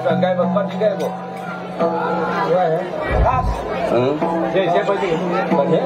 काय बघ काय गो जे पैसे अरे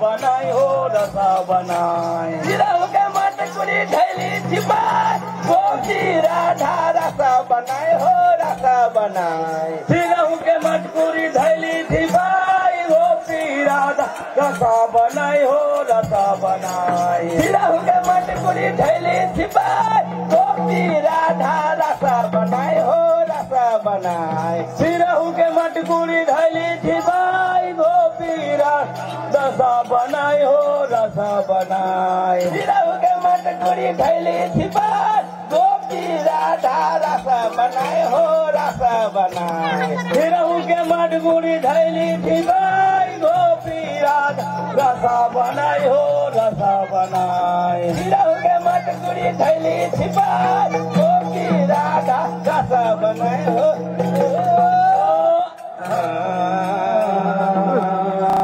बनाई हो रसा बनाई जिराव के मत कुड़ी थैली छिपाई गोपी राधा रसा बनाए हो रसा बनाए सिरहु के मटकुरी धैली छिपाई गोपी राधा रसा बनाए हो रसा बनाए सिरहु के मटकुरी धैली छिपाई गोपी राधा रसा बनाए हो रसा बनाए सिरहु के मटकुरी धैली छिपाई गोपी राधा रसा बनाए हो रसा बनाए सिरहु के मटकुरी धैली छिपाई गोपी राधा रसा बनाए हो रसा बनाए सिरहु के मटकुरी धैली छिपाई गोपी राधा रसा बनाए हो रसा बनाए सिरहु के मटकुरी धैली छिपाई गोपी राधा रसा बनाए हो